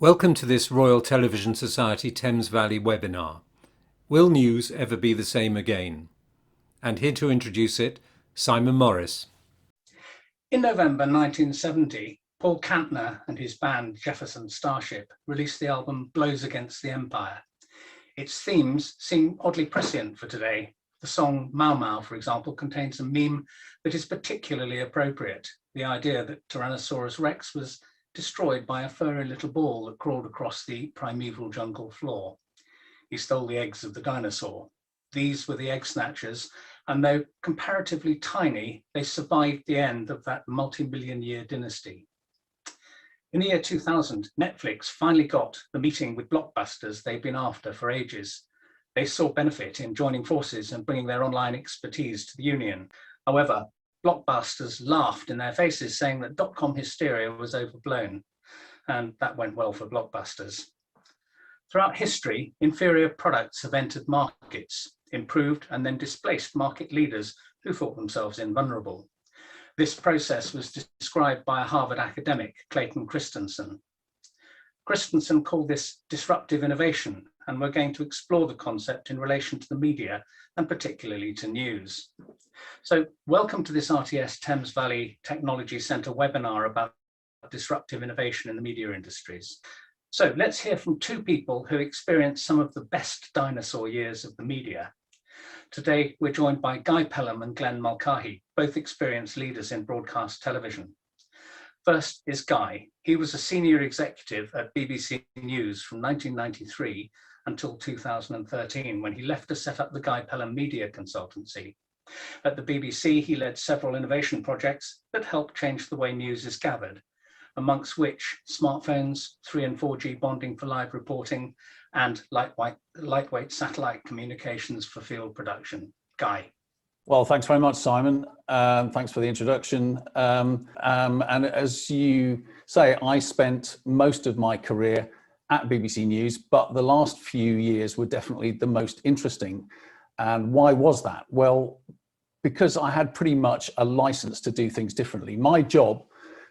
Welcome to this Royal Television Society Thames Valley webinar. Will news ever be the same again? And here to introduce it, Simon Morice. In November 1970, Paul Kantner and his band Jefferson Starship released the album Blows Against the Empire. Its themes seem oddly prescient for today. The song Mau Mau, for example, contains a meme that is particularly appropriate. The idea that Tyrannosaurus Rex was destroyed by a furry little ball that crawled across the primeval jungle floor. He stole the eggs of the dinosaur. These were the egg snatchers, and though comparatively tiny, they survived the end of that multi-million-year dynasty. In the year 2000, Netflix finally got the meeting with blockbusters they've been after for ages. They saw benefit in joining forces and bringing their online expertise to the union. However, blockbusters laughed in their faces, saying that dot-com hysteria was overblown, and that went well for blockbusters. Throughout history, inferior products have entered markets, improved and then displaced market leaders who thought themselves invulnerable. This process was described by a Harvard academic, Clayton Christensen. Christensen called this disruptive innovation, and we're going to explore the concept in relation to the media and particularly to news. So welcome to this RTS Thames Valley Technology Centre webinar about disruptive innovation in the media industries. So let's hear from two people who experienced some of the best dinosaur years of the media. Today, we're joined by Guy Pelham and Glen Mulcahy, both experienced leaders in broadcast television. First is Guy. He was a senior executive at BBC News from 1993 until 2013, when he left to set up the Guy Pelham Media Consultancy. At the BBC, he led several innovation projects that helped change the way news is gathered, amongst which smartphones, 3 and 4G bonding for live reporting, and lightweight satellite communications for field production. Guy. Well, thanks very much, Simon. Thanks for the introduction. And as you say, I spent most of my career at BBC News, but the last few years were definitely the most interesting. And why was that? Well, because I had pretty much a license to do things differently. My job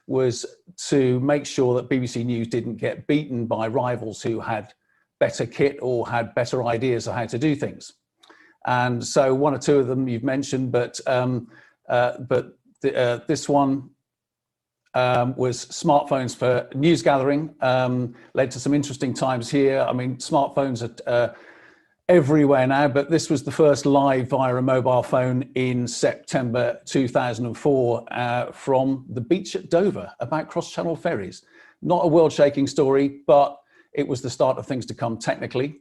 was to make sure that BBC News didn't get beaten by rivals who had better kit or had better ideas of how to do things. And so one or two of them you've mentioned, but this one was smartphones for news gathering, led to some interesting times here. I mean, smartphones are everywhere now, but this was the first live via a mobile phone in September 2004 from the beach at Dover about cross-channel ferries. Not a world-shaking story, but it was the start of things to come technically.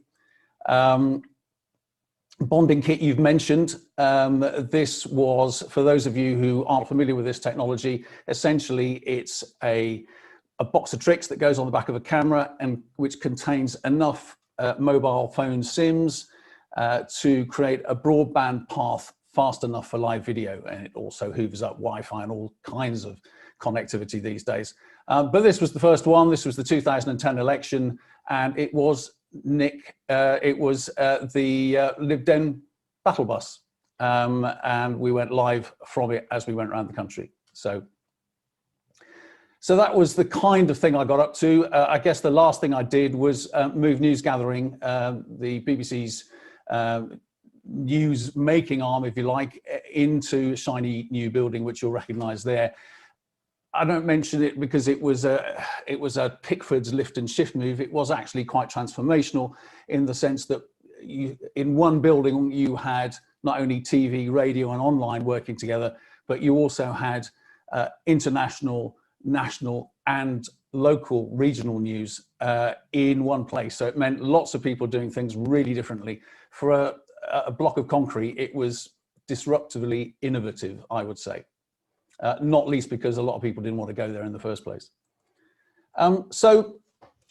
Bonding kit you've mentioned. This was, for those of you who aren't familiar with this technology, essentially it's a box of tricks that goes on the back of a camera and which contains enough mobile phone SIMs to create a broadband path fast enough for live video, and it also hoovers up Wi-Fi and all kinds of connectivity these days. But this was the first one. This was the 2010 election, and it was the Lib battle bus, and we went live from it as we went around the country. So that was the kind of thing I got up to. I guess the last thing I did was move news gathering, the BBC's news making arm, if you like, into a shiny new building, which you'll recognise there. I don't mention it because it was a Pickford's lift and shift move. It was actually quite transformational in the sense that in one building you had not only TV, radio, and online working together, but you also had international, national, and local regional news in one place. So it meant lots of people doing things really differently. For a block of concrete, it was disruptively innovative, I would say. Not least because a lot of people didn't want to go there in the first place. So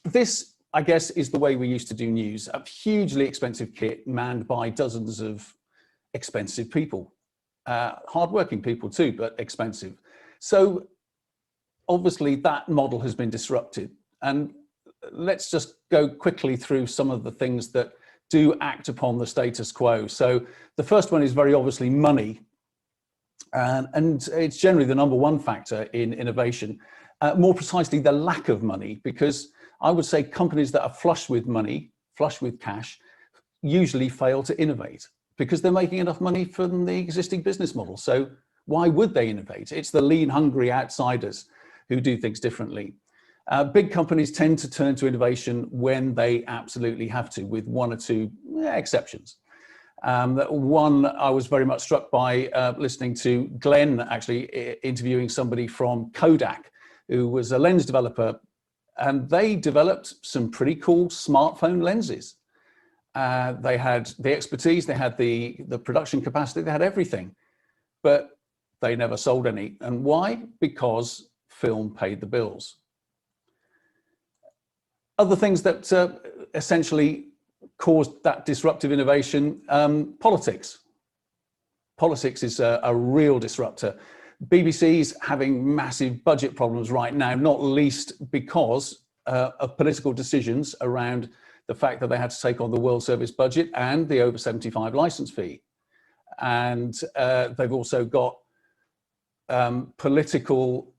this, I guess, is the way we used to do news. A hugely expensive kit manned by dozens of expensive people. Hardworking people too, but expensive. So obviously that model has been disrupted. And let's just go quickly through some of the things that do act upon the status quo. So the first one is very obviously money. And it's generally the number one factor in innovation. More precisely, the lack of money, because I would say companies that are flush with money, flush with cash, usually fail to innovate because they're making enough money from the existing business model. So why would they innovate? It's the lean, hungry outsiders who do things differently. Big companies tend to turn to innovation when they absolutely have to, with one or two exceptions. One I was very much struck by listening to Glen actually interviewing somebody from Kodak, who was a lens developer, and they developed some pretty cool smartphone lenses. They had the expertise, they had the production capacity, they had everything, but they never sold any. And why? Because film paid the bills. Other things that essentially caused that disruptive innovation, politics. Politics is a real disruptor. BBC's having massive budget problems right now, not least because of political decisions around the fact that they had to take on the World Service budget and the over 75 license fee. And they've also got political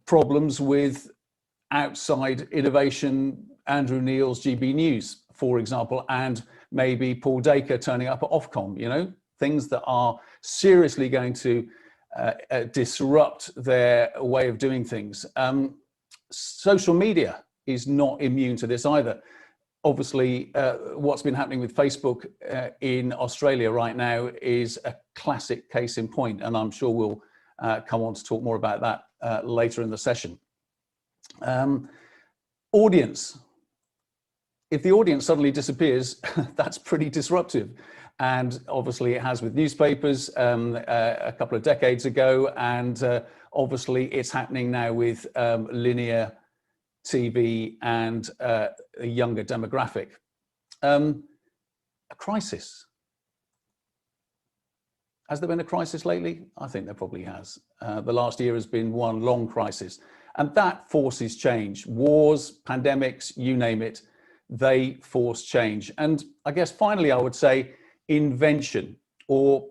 problems with outside innovation, Andrew Neil's GB News, for example, and maybe Paul Dacre turning up at Ofcom, you know, things that are seriously going to disrupt their way of doing things. Social media is not immune to this either. Obviously, what's been happening with Facebook in Australia right now is a classic case in point, and I'm sure we'll come on to talk more about that later in the session. Audience. If the audience suddenly disappears, that's pretty disruptive. And obviously it has with newspapers a couple of decades ago, and obviously it's happening now with linear TV and a younger demographic. A crisis. Has there been a crisis lately? I think there probably has. The last year has been one long crisis, and that forces change. Wars, pandemics, you name it, they force change. And I guess finally I would say invention, or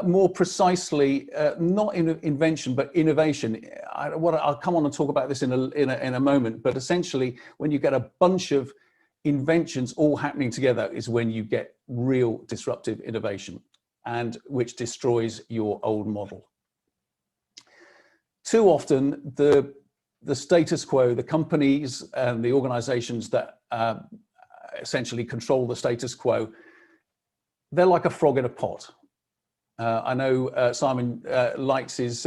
more precisely, not invention, but innovation. I'll come on and talk about this in a moment, but essentially when you get a bunch of inventions all happening together is when you get real disruptive innovation, and which destroys your old model. Too often, the status quo, the companies and the organizations that essentially control the status quo, they're like a frog in a pot. I know Simon likes his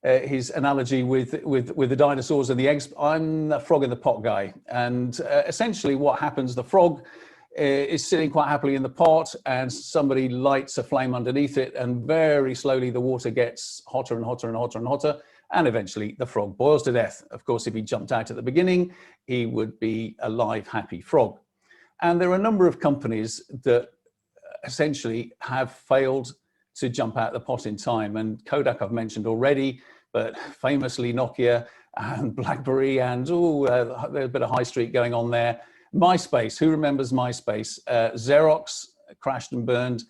analogy with the dinosaurs and the eggs. I'm a frog in the pot guy. And essentially what happens, the frog is sitting quite happily in the pot, and somebody lights a flame underneath it, and very slowly the water gets hotter and hotter and hotter and hotter, and eventually the frog boils to death. Of course, if he jumped out at the beginning, he would be a live, happy frog. And there are a number of companies that essentially have failed to jump out the pot in time. And Kodak I've mentioned already, but famously Nokia and BlackBerry, and there's a bit of high street going on there. Myspace, who remembers Myspace? Xerox crashed and burned.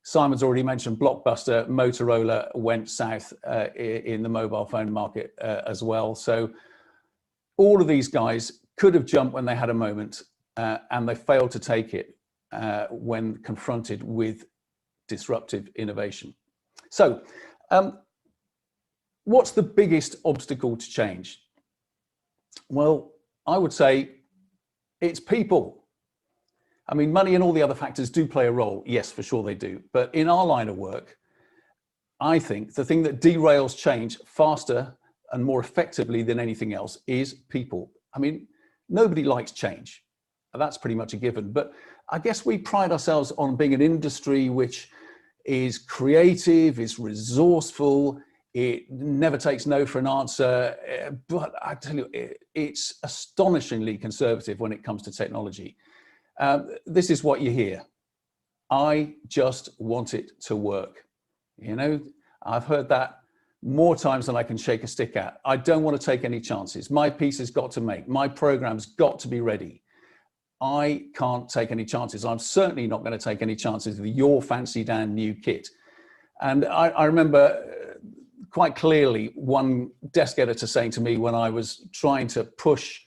Simon's already mentioned Blockbuster. Motorola went south in the mobile phone market as well. So all of these guys could have jumped when they had a moment, and they failed to take it when confronted with disruptive innovation. So what's the biggest obstacle to change? Well, I would say it's people. I mean, money and all the other factors do play a role. Yes, for sure they do. But in our line of work, I think the thing that derails change faster and more effectively than anything else is people. I mean, nobody likes change. That's pretty much a given. But I guess we pride ourselves on being an industry which is creative, is resourceful, it never takes no for an answer. But I tell you, it's astonishingly conservative when it comes to technology. This is what you hear. I just want it to work. You know, I've heard that more times than I can shake a stick at. I don't want to take any chances. My piece has got to make. My program's got to be ready. I can't take any chances. I'm certainly not going to take any chances with your fancy Dan new kit. And I remember quite clearly one desk editor saying to me when I was trying to push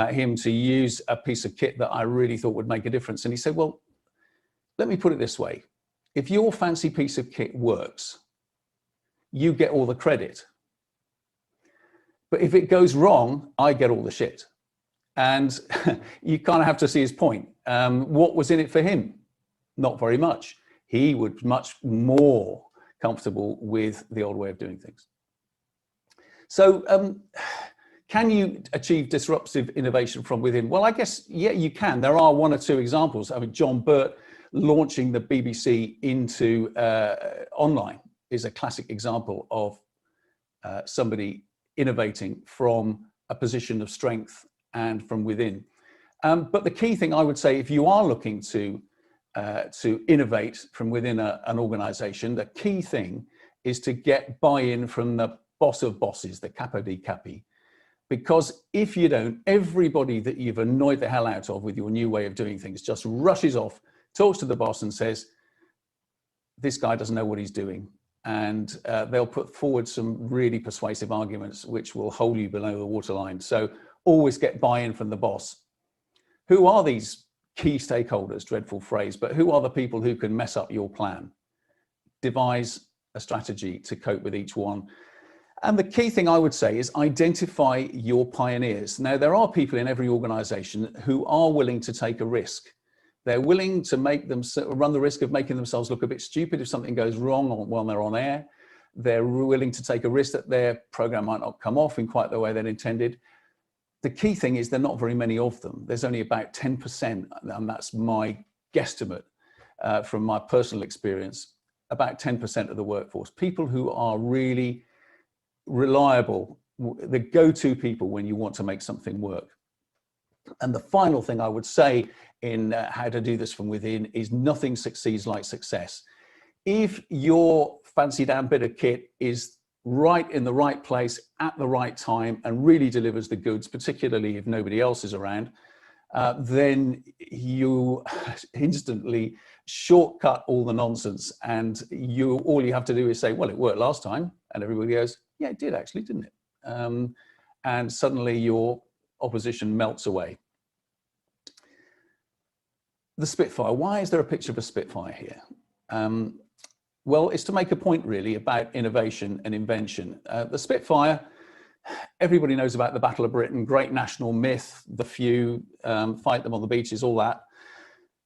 him to use a piece of kit that I really thought would make a difference. And he said, well, let me put it this way. If your fancy piece of kit works, you get all the credit. But if it goes wrong, I get all the shit. And you kind of have to see his point. What was in it for him? Not very much. He was much more comfortable with the old way of doing things. So can you achieve disruptive innovation from within? Well, I guess, yeah, you can. There are one or two examples. I mean, John Burt launching the BBC into online is a classic example of somebody innovating from a position of strength and from within. But the key thing I would say, if you are looking to innovate from within an organization, the key thing is to get buy-in from the boss of bosses, the capo di capi. Because if you don't, everybody that you've annoyed the hell out of with your new way of doing things just rushes off, talks to the boss and says, this guy doesn't know what he's doing. And they'll put forward some really persuasive arguments which will hold you below the waterline. So always get buy-in from the boss. Who are these key stakeholders? Dreadful phrase, but who are the people who can mess up your plan? Devise a strategy to cope with each one. And the key thing I would say is identify your pioneers. Now, there are people in every organization who are willing to take a risk. They're willing to run the risk of making themselves look a bit stupid if something goes wrong while they're on air. They're willing to take a risk that their program might not come off in quite the way they'd intended. The key thing is there are not very many of them. There's only about 10%, and that's my guesstimate from my personal experience, about 10% of the workforce. People who are really reliable, the go-to people when you want to make something work. And the final thing I would say in how to do this from within is nothing succeeds like success. If your fancy damn bit of kit is right in the right place at the right time and really delivers the goods, particularly if nobody else is around, then you instantly shortcut all the nonsense, and all you have to do is say, well, it worked last time, and everybody goes, yeah, it did actually, didn't it? And suddenly your opposition melts away. The Spitfire, why is there a picture of a Spitfire here? Well, it's to make a point really about innovation and invention. The Spitfire, everybody knows about the Battle of Britain, great national myth, the few, fight them on the beaches, all that.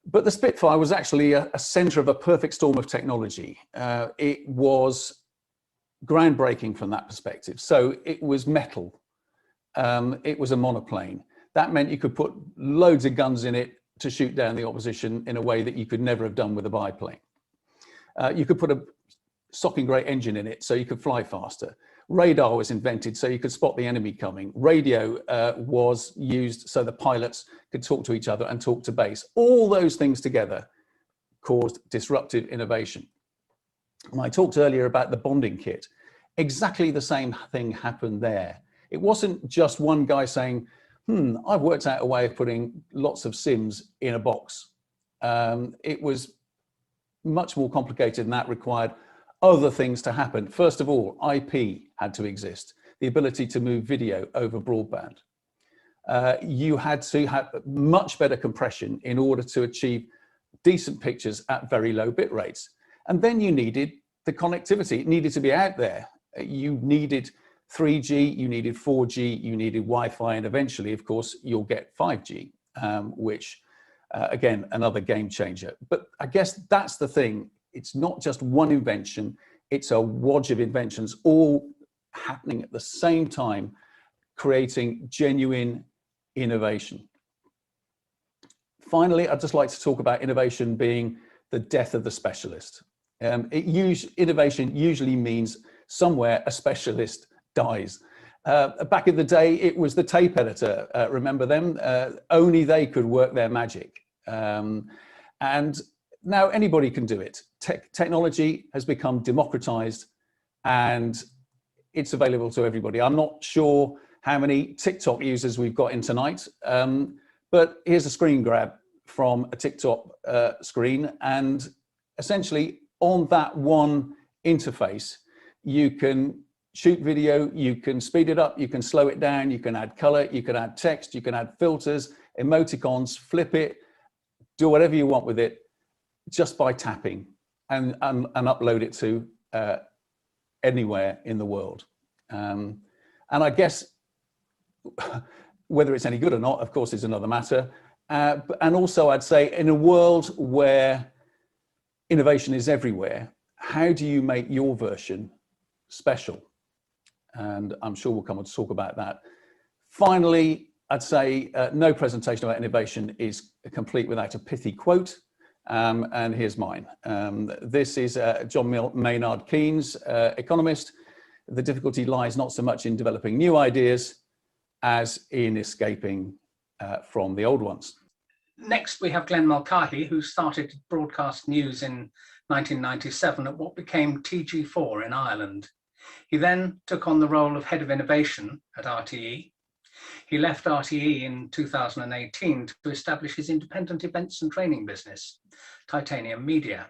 But the Spitfire was actually a center of a perfect storm of technology. It was groundbreaking from that perspective. So it was metal. It was a monoplane. That meant you could put loads of guns in it to shoot down the opposition in a way that you could never have done with a biplane. You could put a socking great engine in it so you could fly faster. Radar was invented so you could spot the enemy coming. Radio was used so the pilots could talk to each other and talk to base. All those things together caused disruptive innovation. And I talked earlier about the bonding kit. Exactly the same thing happened there. It wasn't just one guy saying, I've worked out a way of putting lots of SIMs in a box. It was much more complicated, and that required other things to happen. First of all, IP had to exist, the ability to move video over broadband. You had to have much better compression in order to achieve decent pictures at very low bit rates. And then you needed the connectivity. It needed to be out there. You needed 3G, you needed 4G, you needed Wi-Fi, and eventually, of course, you'll get 5G, which, again, another game changer. But I guess that's the thing. It's not just one invention, it's a wodge of inventions all happening at the same time, creating genuine innovation. Finally, I'd just like to talk about innovation being the death of the specialist. Innovation usually means somewhere a specialist dies. Back in the day, it was the tape editor. Remember them? Only they could work their magic. And now anybody can do it. Technology has become democratized and it's available to everybody. I'm not sure how many TikTok users we've got in tonight, but here's a screen grab from a TikTok screen, and essentially on that one interface, you can shoot video, you can speed it up, you can slow it down, you can add color, you can add text, you can add filters, emoticons, flip it, do whatever you want with it just by tapping and upload it to anywhere in the world. And I guess whether it's any good or not, of course, is another matter. And also I'd say in a world where innovation is everywhere, how do you make your version special? And I'm sure we'll come on to talk about that. Finally, I'd say no presentation about innovation is complete without a pithy quote. And here's mine. This is John Maynard Keynes, economist. The difficulty lies not so much in developing new ideas as in escaping from the old ones. Next, we have Glen Mulcahy, who started broadcast news in 1997 at what became TG4 in Ireland. He then took on the role of head of innovation at RTE. He left RTE in 2018 to establish his independent events and training business, Titanium Media.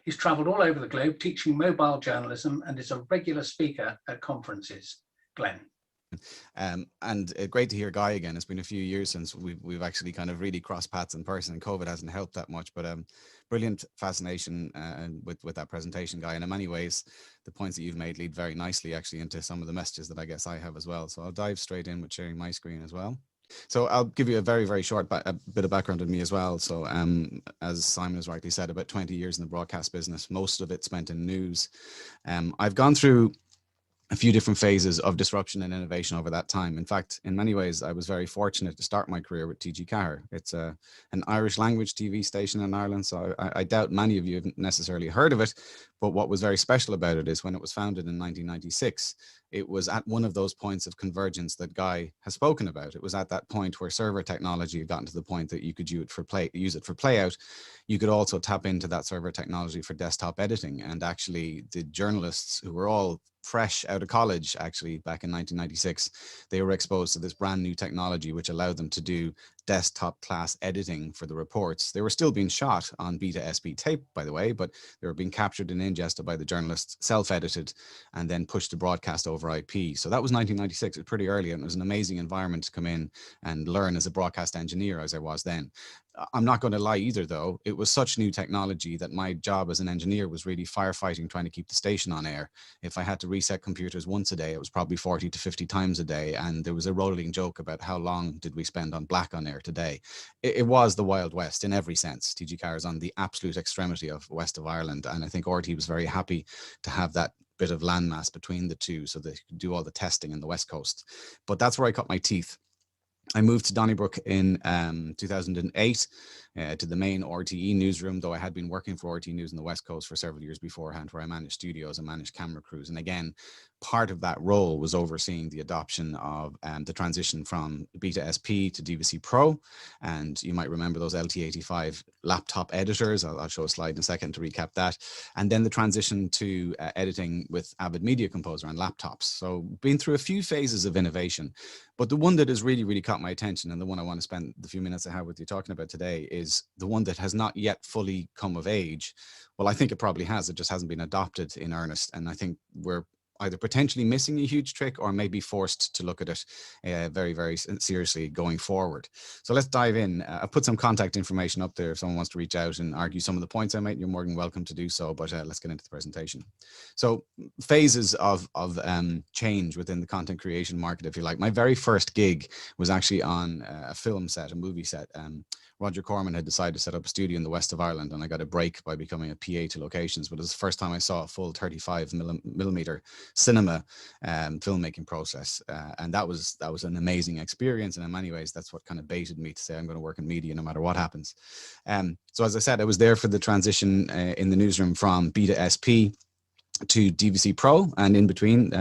He's travelled all over the globe teaching mobile journalism and is a regular speaker at conferences. Glen. And great to hear Guy again. It's been a few years since we've actually kind of really crossed paths in person, and COVID hasn't helped that much, but brilliant fascination with that presentation, Guy. And in many ways, the points that you've made lead very nicely actually into some of the messages that I guess I have as well. So I'll dive straight in with sharing my screen as well. So I'll give you a very, very short bit of background on me as well. So as Simon has rightly said, about 20 years in the broadcast business, most of it spent in news. I've gone through a few different phases of disruption and innovation over that time. In fact, in many ways, I was very fortunate to start my career with TG Cahir. It's an Irish language TV station in Ireland, so I doubt many of you have necessarily heard of it. But what was very special about it is when it was founded in 1996, it was at one of those points of convergence that Guy has spoken about. It was at that point where server technology had gotten to the point that you could use it for playout. You could also tap into that server technology for desktop editing. And actually the journalists who were all fresh out of college, actually back in 1996, they were exposed to this brand new technology, which allowed them to do desktop class editing for the reports. They were still being shot on beta SP tape, by the way, but they were being captured and ingested by the journalists, self-edited, and then pushed to broadcast over IP. So that was 1996. It was pretty early, and it was an amazing environment to come in and learn as a broadcast engineer as I was then. I'm not going to lie either, though. It was such new technology that my job as an engineer was really firefighting, trying to keep the station on air. If I had to reset computers once a day, it was probably 40 to 50 times a day. And there was a rolling joke about how long did we spend on black on air today. It was the Wild West in every sense. TG Cahir is on the absolute extremity of west of Ireland. And I think RT was very happy to have that bit of landmass between the two so they could do all the testing in the West Coast. But that's where I cut my teeth. I moved to Donnybrook in 2008 to the main RTE newsroom, though I had been working for RTE News in the West Coast for several years beforehand, where I managed studios and managed camera crews. And again, part of that role was overseeing the adoption of the transition from Beta SP to DVC Pro. And you might remember those LT85 laptop editors. I'll show a slide in a second to recap that. And then the transition to editing with Avid Media Composer on laptops. So been through a few phases of innovation. But the one that has really, really caught my attention, and the one I want to spend the few minutes I have with you talking about today, is the one that has not yet fully come of age. Well, I think it probably has. It just hasn't been adopted in earnest. And I think we're either potentially missing a huge trick or maybe forced to look at it very, very seriously going forward. So let's dive in. I've put some contact information up there if someone wants to reach out and argue some of the points I made. You're more than welcome to do so, but let's get into the presentation. So phases of change within the content creation market, if you like. My very first gig was actually on a film set, a movie set. Roger Corman had decided to set up a studio in the west of Ireland, and I got a break by becoming a PA to locations, but it was the first time I saw a full 35 millimeter cinema filmmaking process. And that was an amazing experience. And in many ways, that's what kind of baited me to say, I'm going to work in media no matter what happens. So as I said, I was there for the transition in the newsroom from Beta SP to DVC Pro, and in between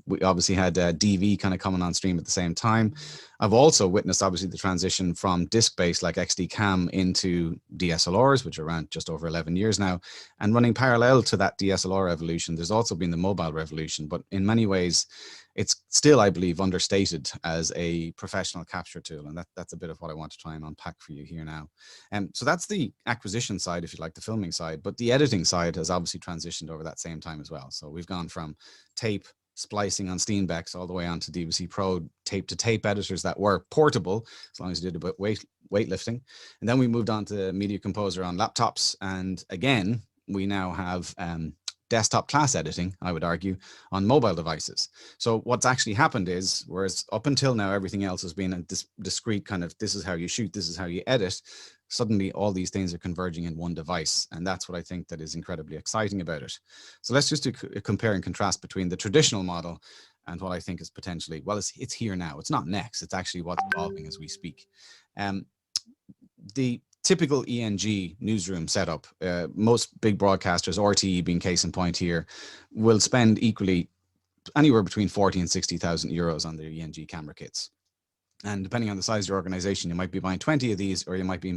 we obviously had DV kind of coming on stream at the same time. I've also witnessed obviously the transition from disc-based like XD Cam into DSLRs, which are around just over 11 years now, and running parallel to that DSLR evolution, there's also been the mobile revolution. But in many ways it's still, I believe, understated as a professional capture tool, and that's a bit of what I want to try and unpack for you here now. So that's the acquisition side, if you like, the filming side, but the editing side has obviously transitioned over that same time as well. So we've gone from tape splicing on Steenbecks all the way onto DVC Pro tape-to-tape editors that were portable, as long as you did a bit weightlifting. And then we moved on to Media Composer on laptops. And again, we now have desktop class editing, I would argue, on mobile devices. So what's actually happened is, whereas up until now, everything else has been a discrete kind of, this is how you shoot, this is how you edit, suddenly all these things are converging in one device. And that's what I think that is incredibly exciting about it. So let's just do a compare and contrast between the traditional model and what I think is potentially, well, it's here now. It's not next, it's actually what's evolving as we speak. The typical ENG newsroom setup, most big broadcasters, RTE being case in point here, will spend equally anywhere between 40 and 60,000 euros on their ENG camera kits. And depending on the size of your organization, you might be buying 20 of these, or you might be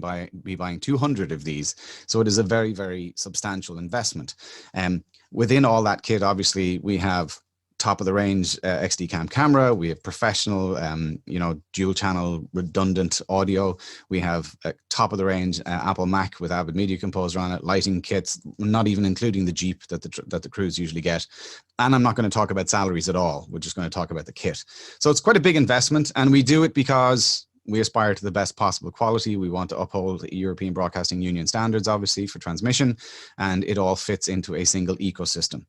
buying 200 of these. So it is a very, very substantial investment. Within all that kit, obviously, we have top of the range XD cam camera. We have professional, dual channel redundant audio. We have top of the range Apple Mac with Avid Media Composer on it, lighting kits, not even including the Jeep that the crews usually get. And I'm not going to talk about salaries at all. We're just going to talk about the kit. So it's quite a big investment, and we do it because we aspire to the best possible quality. We want to uphold European Broadcasting Union standards, obviously, for transmission, and it all fits into a single ecosystem.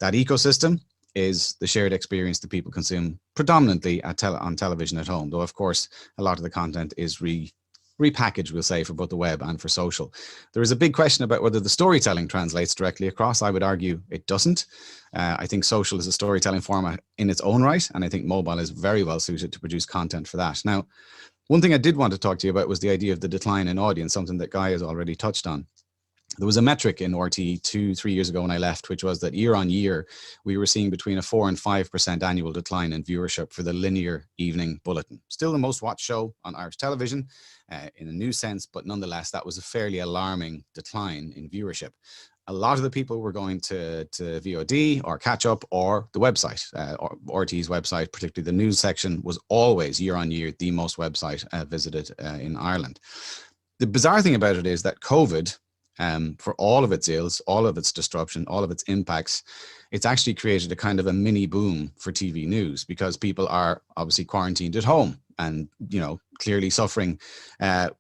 That ecosystem is the shared experience that people consume predominantly on television at home, though of course a lot of the content is repackaged, we'll say, for both the web and for social. There is a big question about whether the storytelling translates directly across. I would argue it doesn't. I think social is a storytelling format in its own right, and I think mobile is very well suited to produce content for that. Now, one thing I did want to talk to you about was the idea of the decline in audience, something that Guy has already touched on. There was a metric in RT 2-3 years ago when I left, which was that year on year, we were seeing between a 4 and 5% annual decline in viewership for the linear evening bulletin. Still the most watched show on Irish television in a news sense, but nonetheless, that was a fairly alarming decline in viewership. A lot of the people were going to VOD or catch up or the website, or RT's website, particularly the news section, was always year on year the most website visited in Ireland. The bizarre thing about it is that COVID, for all of its ills, all of its disruption, all of its impacts, it's actually created a kind of a mini boom for TV news because people are obviously quarantined at home and, clearly suffering,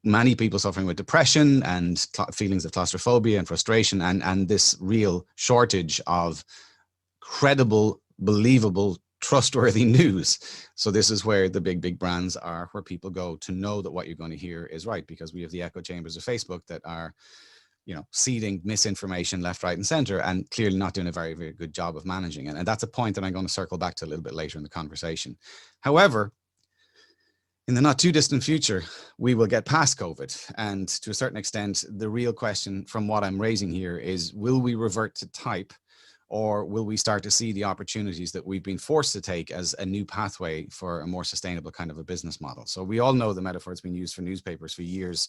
many people suffering with depression and feelings of claustrophobia and frustration and this real shortage of credible, believable, trustworthy news. So this is where the big brands are, where people go to know that what you're going to hear is right, because we have the echo chambers of Facebook that are seeding misinformation left, right, and center, and clearly not doing a very, very good job of managing it. And that's a point that I'm going to circle back to a little bit later in the conversation. However, in the not too distant future, we will get past COVID. And to a certain extent, the real question from what I'm raising here is, will we revert to type, or will we start to see the opportunities that we've been forced to take as a new pathway for a more sustainable kind of a business model? So we all know the metaphor has been used for newspapers for years.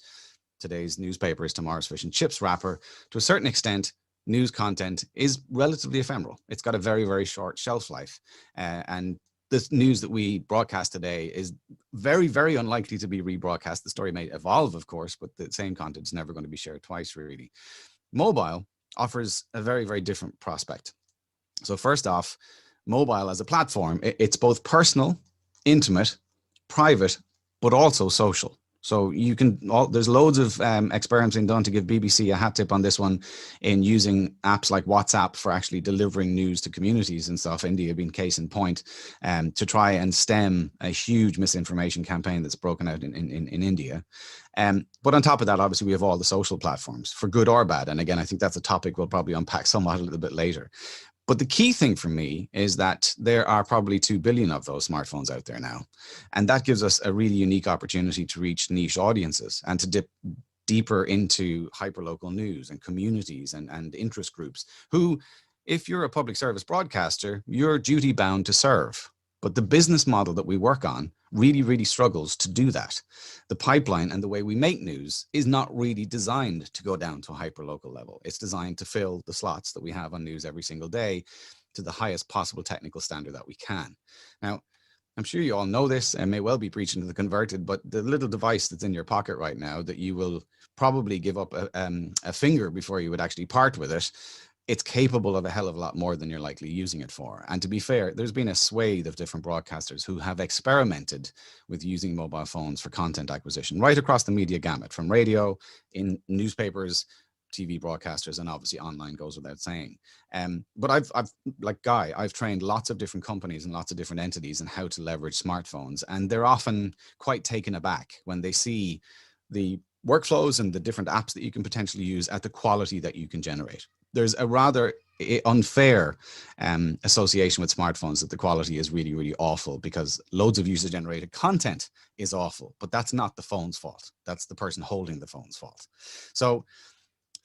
Today's newspaper is tomorrow's fish and chips wrapper. To a certain extent, news content is relatively ephemeral. It's got a very, very short shelf life. And the news that we broadcast today is very, very unlikely to be rebroadcast. The story may evolve, of course, but the same content is never going to be shared twice, really. Mobile offers a very, very different prospect. So first off, mobile as a platform, it's both personal, intimate, private, but also social. So you can, there's loads of experiments being done to give BBC a hat tip on this one in using apps like WhatsApp for actually delivering news to communities and stuff. India being case in point, to try and stem a huge misinformation campaign that's broken out in India. But on top of that, obviously, we have all the social platforms, for good or bad. And again, I think that's a topic we'll probably unpack somewhat a little bit later. But the key thing for me is that there are probably 2 billion of those smartphones out there now. And that gives us a really unique opportunity to reach niche audiences and to dip deeper into hyperlocal news and communities and interest groups who, if you're a public service broadcaster, you're duty bound to serve. But the business model that we work on really, really struggles to do that. The pipeline and the way we make news is not really designed to go down to a hyperlocal level. It's designed to fill the slots that we have on news every single day to the highest possible technical standard that we can. Now, I'm sure you all know this and may well be preaching to the converted, but the little device that's in your pocket right now that you will probably give up a finger before you would actually part with it, it's capable of a hell of a lot more than you're likely using it for. And to be fair, there's been a swathe of different broadcasters who have experimented with using mobile phones for content acquisition right across the media gamut, from radio, in newspapers, TV broadcasters, and obviously online goes without saying. But I've like Guy, I've trained lots of different companies and lots of different entities in how to leverage smartphones. And they're often quite taken aback when they see the workflows and the different apps that you can potentially use at the quality that you can generate. There's a rather unfair association with smartphones that the quality is really, really awful because loads of user generated content is awful, but that's not the phone's fault. That's the person holding the phone's fault. So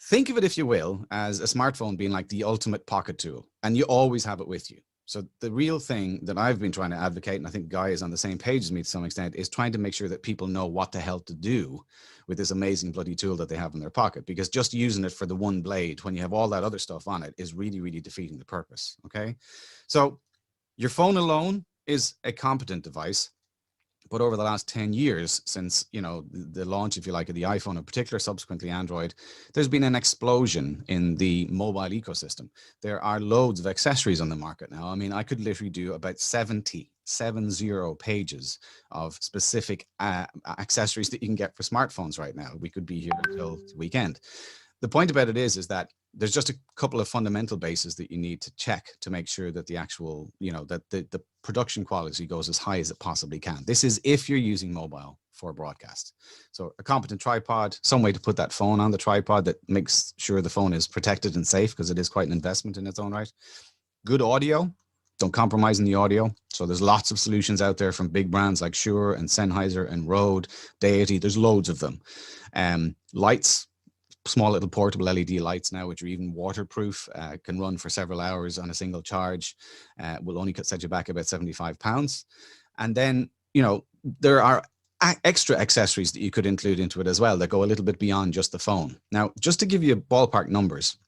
think of it, if you will, as a smartphone being like the ultimate pocket tool, and you always have it with you. So the real thing that I've been trying to advocate, and I think Guy is on the same page as me to some extent, is trying to make sure that people know what the hell to do with this amazing bloody tool that they have in their pocket, because just using it for the one blade when you have all that other stuff on it is really, really defeating the purpose. Okay. So your phone alone is a competent device. But over the last 10 years, since, you know, the launch, if you like, of the iPhone in particular, subsequently Android, there's been an explosion in the mobile ecosystem. There are loads of accessories on the market now. I mean, I could literally do about 70 pages of specific accessories that you can get for smartphones right now. We could be here until the weekend. The point about it is that there's just a couple of fundamental bases that you need to check to make sure that the actual, you know, that the production quality goes as high as it possibly can. This is if you're using mobile for broadcast. So a competent tripod, some way to put that phone on the tripod that makes sure the phone is protected and safe, because it is quite an investment in its own right. Good audio, don't compromise in the audio. So there's lots of solutions out there from big brands like Shure and Sennheiser and Rode, Deity. There's loads of them. Lights, small little portable LED lights now, which are even waterproof, can run for several hours on a single charge, will only set you back about £75. And then, you know, there are extra accessories that you could include into it as well that go a little bit beyond just the phone. Now, just to give you ballpark numbers,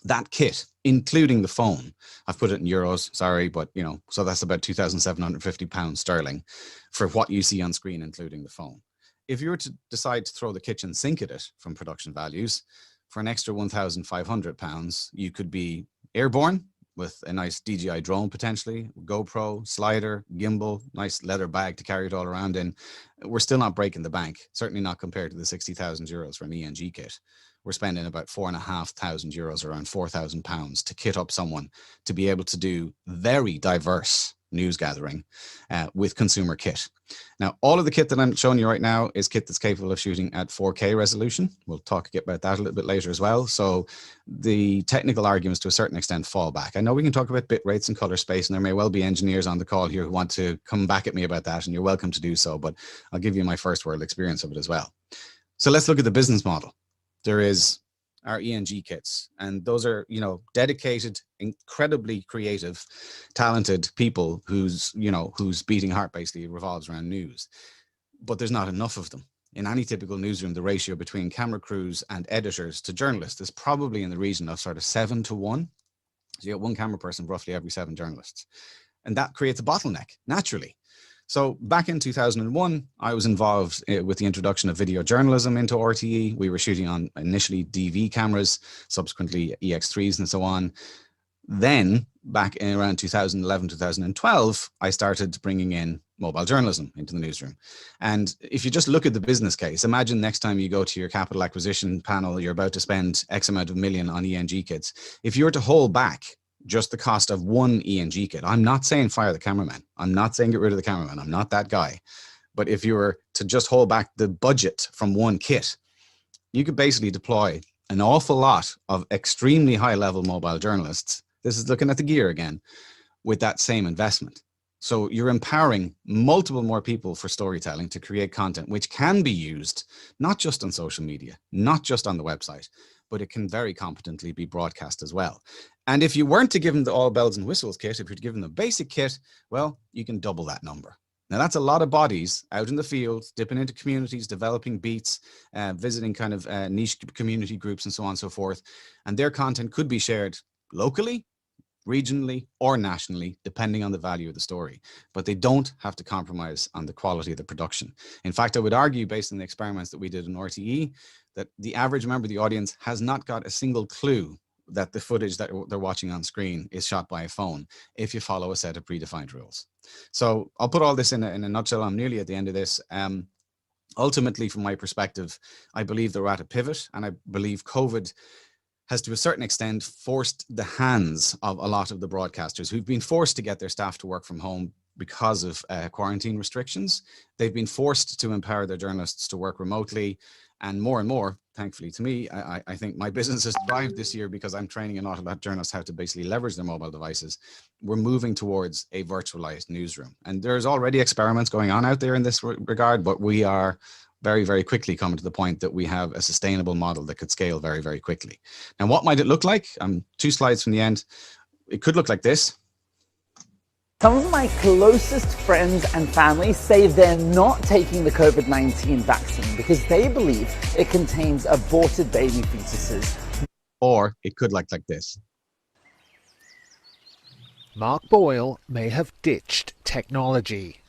that kit, including the phone, I've put it in euros, sorry, but, you know, so that's about £2,750 sterling for what you see on screen, including the phone. If you were to decide to throw the kitchen sink at it from production values, for an extra £1,500, you could be airborne with a nice DJI drone, potentially, GoPro, slider, gimbal, nice leather bag to carry it all around in. We're still not breaking the bank, certainly not compared to the €60,000 for an ENG kit. We're spending about €4,500, around £4,000 to kit up someone to be able to do very diverse news gathering with consumer kit. Now, all of the kit that I'm showing you right now is kit that's capable of shooting at 4K resolution. We'll talk about that a little bit later as well. So the technical arguments to a certain extent fall back. I know we can talk about bit rates and color space, and there may well be engineers on the call here who want to come back at me about that, and you're welcome to do so, but I'll give you my first world experience of it as well. So let's look at the business model. There is our ENG kits, and those are, you know, dedicated, incredibly creative, talented people whose beating heart basically revolves around news. But there's not enough of them. In any typical newsroom, the ratio between camera crews and editors to journalists is probably in the region of sort of 7 to 1. So you get one camera person roughly every 7 journalists. And that creates a bottleneck, naturally. So back in 2001, I was involved with the introduction of video journalism into RTE. We were shooting on initially DV cameras, subsequently EX3s and so on. Then back in around 2011, 2012, I started bringing in mobile journalism into the newsroom. And if you just look at the business case, imagine next time you go to your capital acquisition panel, you're about to spend X amount of million on ENG kits. If you were to hold back just the cost of one ENG kit, I'm not saying fire the cameraman. I'm not saying get rid of the cameraman. I'm not that guy. But if you were to just hold back the budget from one kit, you could basically deploy an awful lot of extremely high level mobile journalists. This is looking at the gear again with that same investment. So you're empowering multiple more people for storytelling to create content, which can be used not just on social media, not just on the website, but it can very competently be broadcast as well. And if you weren't to give them the all bells and whistles kit, if you're to give them the basic kit, well, you can double that number. Now that's a lot of bodies out in the field, dipping into communities, developing beats, visiting kind of niche community groups and so on and so forth. And their content could be shared locally, regionally, or nationally, depending on the value of the story. But they don't have to compromise on the quality of the production. In fact, I would argue, based on the experiments that we did in RTE, that the average member of the audience has not got a single clue that the footage that they're watching on screen is shot by a phone if you follow a set of predefined rules. So I'll put all this in a nutshell. I'm nearly at the end of this. Ultimately, from my perspective, I believe they're at a pivot, and I believe COVID has to a certain extent forced the hands of a lot of the broadcasters who've been forced to get their staff to work from home because of quarantine restrictions. They've been forced to empower their journalists to work remotely, and more, thankfully to me, I think my business has thrived this year because I'm training an lot of journalists how to basically leverage their mobile devices. We're moving towards a virtualized newsroom, and there's already experiments going on out there in this regard, but we are very, very quickly coming to the point that we have a sustainable model that could scale very, very quickly. Now, what might it look like? 2 slides from the end. It could look like this. Some of my closest friends and family say they're not taking the COVID-19 vaccine because they believe it contains aborted baby fetuses. Or it could look like this. Mark Boyle may have ditched technology,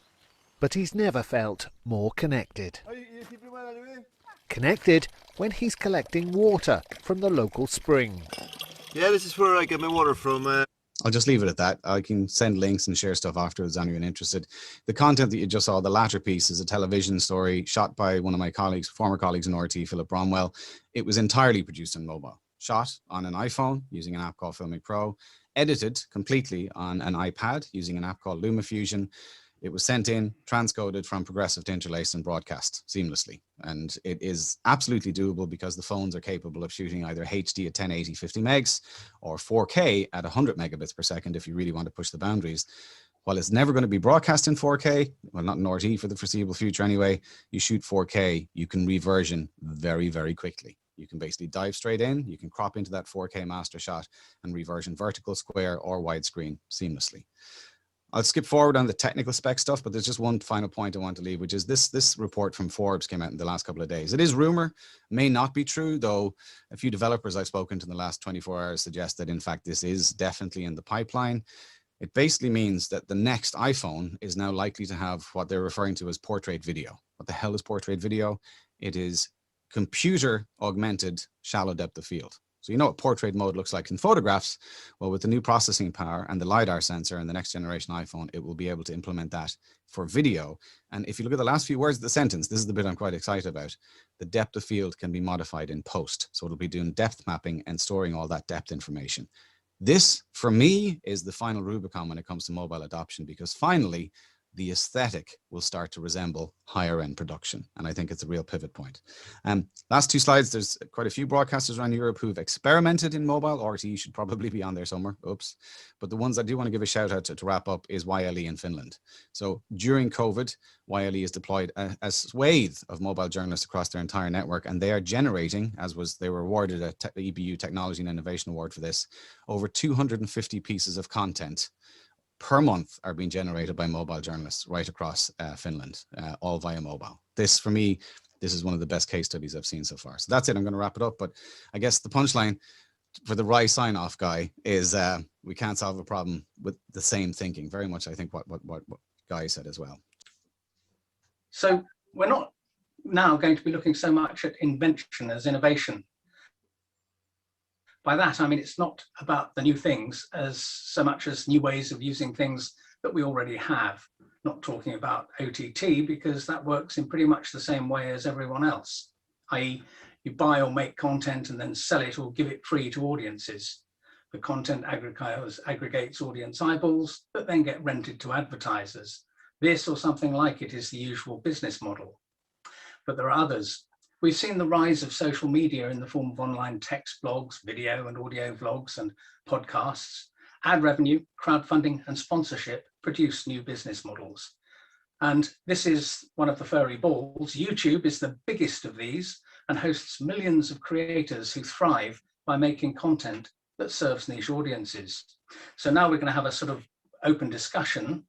but he's never felt more connected. Connected when he's collecting water from the local spring. Yeah, this is where I get my water from. I'll just leave it at that. I can send links and share stuff afterwards, anyone interested. The content that you just saw, the latter piece, is a television story shot by one of my colleagues, former colleagues in RT, Philip Bromwell. It was entirely produced on mobile, shot on an iPhone using an app called Filmic Pro, edited completely on an iPad using an app called LumaFusion. It was sent in, transcoded from Progressive to Interlace and broadcast seamlessly. And it is absolutely doable because the phones are capable of shooting either HD at 1080 50 megs or 4K at 100 megabits per second if you really want to push the boundaries. While it's never going to be broadcast in 4K, well, not in RT for the foreseeable future anyway, you shoot 4K, you can reversion very, very quickly. You can basically dive straight in, you can crop into that 4K master shot and reversion vertical, square, or widescreen seamlessly. I'll skip forward on the technical spec stuff, but there's just one final point I want to leave, which is this report from Forbes came out in the last couple of days. It is rumor, may not be true, though a few developers I've spoken to in the last 24 hours suggest that in fact this is definitely in the pipeline. It basically means that the next iPhone is now likely to have what they're referring to as portrait video. What the hell is portrait video? It is computer augmented shallow depth of field. So you know what portrait mode looks like in photographs. Well, with the new processing power and the LiDAR sensor and the next generation iPhone, it will be able to implement that for video. And if you look at the last few words of the sentence, this is the bit I'm quite excited about. The depth of field can be modified in post. So it'll be doing depth mapping and storing all that depth information. This, for me, is the final Rubicon when it comes to mobile adoption, because finally, the aesthetic will start to resemble higher end production. And I think it's a real pivot point. Last 2 slides, there's quite a few broadcasters around Europe who've experimented in mobile. RT should probably be on there somewhere, oops. But the ones I do want to give a shout out to wrap up is YLE in Finland. So during COVID, YLE has deployed a swathe of mobile journalists across their entire network, and they are generating, they were awarded a EBU Technology and Innovation Award for this, over 250 pieces of content per month are being generated by mobile journalists right across Finland, all via mobile. This, for me, this is one of the best case studies I've seen so far. So that's it. I'm going to wrap it up. But I guess the punchline for the Rye sign-off guy is we can't solve a problem with the same thinking. Very much, I think, what Guy said as well. So we're not now going to be looking so much at invention as innovation. By that, I mean, it's not about the new things as so much as new ways of using things that we already have. Not talking about OTT, because that works in pretty much the same way as everyone else, i.e. you buy or make content and then sell it or give it free to audiences. The content aggregates audience eyeballs that then get rented to advertisers. This or something like it is the usual business model. But there are others. We've seen the rise of social media in the form of online text blogs, video and audio vlogs and podcasts. Ad revenue, crowdfunding and sponsorship produce new business models. And this is one of the furry balls. YouTube is the biggest of these and hosts millions of creators who thrive by making content that serves niche audiences. So now we're going to have a sort of open discussion.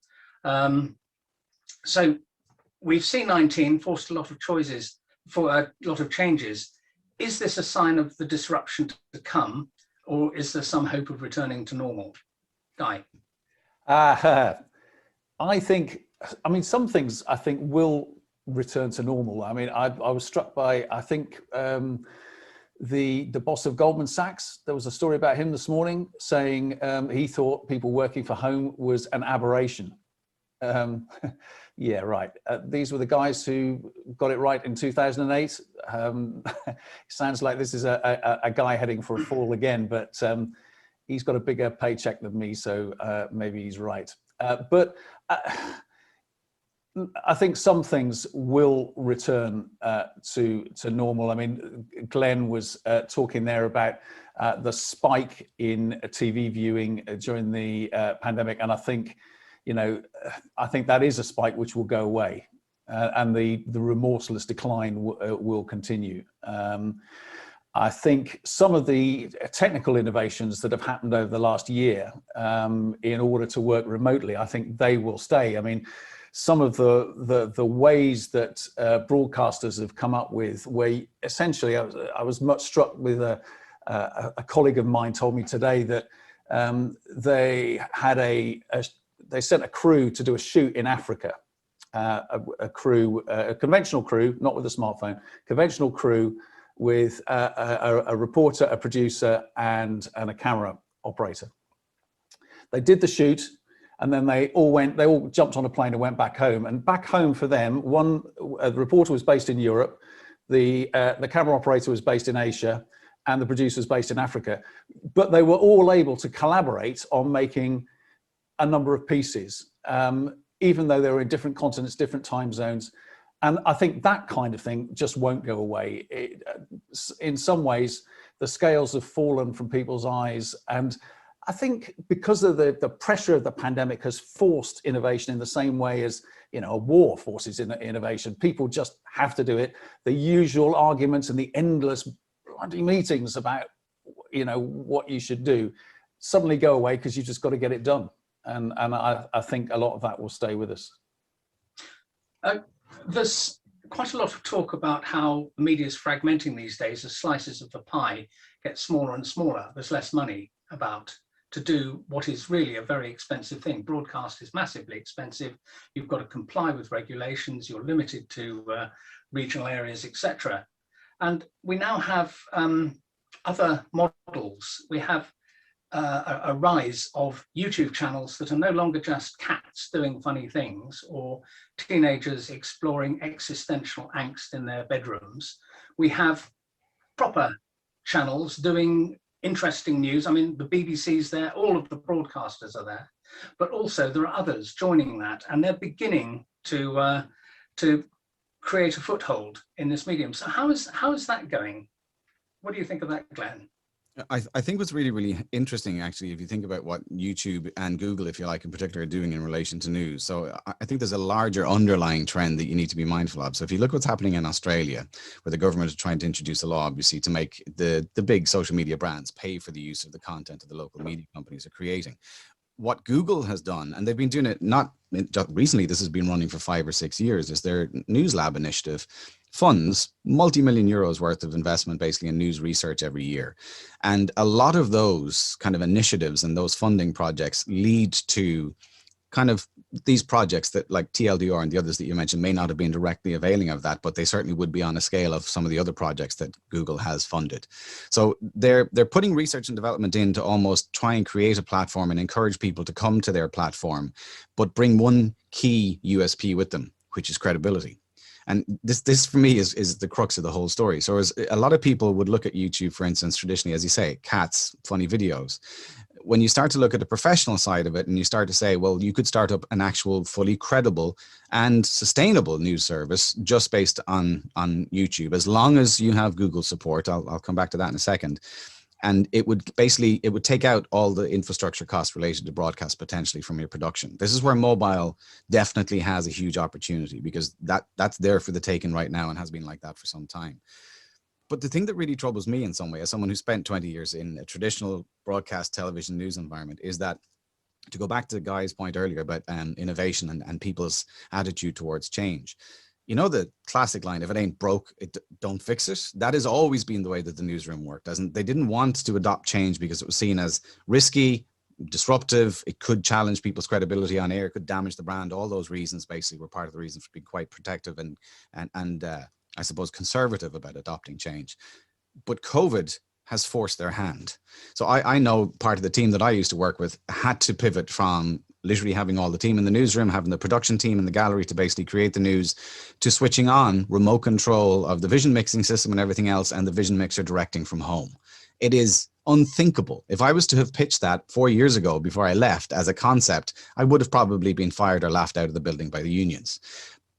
So we've C19 forced a lot of choices for a lot of changes. Is this a sign of the disruption to come, or is there some hope of returning to normal? Guy? I think, some things I think will return to normal. I mean, I was struck by, I think The boss of Goldman Sachs, there was a story about him this morning saying he thought people working for home was an aberration. Yeah, right. These were the guys who got it right in 2008. Sounds like this is a guy heading for a fall again, but he's got a bigger paycheck than me, so maybe he's right. But I think some things will return to normal. I mean, Glen was talking there about the spike in TV viewing during the pandemic, and I think, I think that is a spike which will go away, and the remorseless decline will continue. I think some of the technical innovations that have happened over the last year in order to work remotely, I think they will stay. I mean, some of the ways that broadcasters have come up with, where essentially I was much struck with a colleague of mine told me today that they had they sent a crew to do a shoot in Africa, a conventional crew, not with a smartphone, conventional crew with a reporter, a producer, and a camera operator. They did the shoot, and then they all jumped on a plane and went back home. And back home for them, the reporter was based in Europe, the camera operator was based in Asia, and the producer was based in Africa. But they were all able to collaborate on making a number of pieces, even though they were in different continents, different time zones. And I think that kind of thing just won't go away. In some ways, the scales have fallen from people's eyes. And I think because of the pressure of the pandemic has forced innovation in the same way as, a war forces innovation. People just have to do it. The usual arguments and the endless bloody meetings about, what you should do suddenly go away because you've just got to get it done. And I think a lot of that will stay with us. There's quite a lot of talk about how the media is fragmenting these days as slices of the pie get smaller and smaller. There's less money about to do what is really a very expensive thing. Broadcast is massively expensive. You've got to comply with regulations. You're limited to regional areas, etc. And we now have other models. We have a rise of YouTube channels that are no longer just cats doing funny things or teenagers exploring existential angst in their bedrooms. We have proper channels doing interesting news. I mean, the BBC's there, all of the broadcasters are there, but also there are others joining that, and they're beginning to create a foothold in this medium. So how is that going? What do you think of that, Glen? I think what's really, really interesting, actually, if you think about what YouTube and Google, if you like, in particular, are doing in relation to news. So I think there's a larger underlying trend that you need to be mindful of. So if you look what's happening in Australia, where the government is trying to introduce a law, obviously, to make the big social media brands pay for the use of the content that the local media companies are creating. What Google has done, and they've been doing it not just recently, this has been running for 5 or 6 years, is their News Lab initiative funds multi-million euros worth of investment basically in news research every year. And a lot of those kind of initiatives and those funding projects lead to kind of these projects that, like TLDR and the others that you mentioned, may not have been directly availing of that, but they certainly would be on a scale of some of the other projects that Google has funded. So they're putting research and development in to almost try and create a platform and encourage people to come to their platform, but bring one key USP with them, which is credibility. And this for me is the crux of the whole story. So as a lot of people would look at YouTube, for instance, traditionally, as you say, cats, funny videos. When you start to look at the professional side of it and you start to say, well, you could start up an actual fully credible and sustainable news service just based on YouTube, as long as you have Google support. I'll come back to that in a second. And it would take out all the infrastructure costs related to broadcast potentially from your production. This is where mobile definitely has a huge opportunity, because that's there for the taking right now and has been like that for some time. But the thing that really troubles me in some way, as someone who spent 20 years in a traditional broadcast television news environment, is that, to go back to Guy's point earlier about innovation and people's attitude towards change, the classic line, if it ain't broke, don't fix it. That has always been the way that the newsroom worked. They didn't want to adopt change because it was seen as risky, disruptive. It could challenge people's credibility on air, it could damage the brand. All those reasons basically were part of the reasons for being quite protective and I suppose conservative about adopting change. but COVID has forced their hand. So I know part of the team that I used to work with had to pivot from literally having all the team in the newsroom, having the production team in the gallery to basically create the news, to switching on remote control of the vision mixing system and everything else, and the vision mixer directing from home. It is unthinkable. If I was to have pitched that 4 years ago before I left as a concept, I would have probably been fired or laughed out of the building by the unions.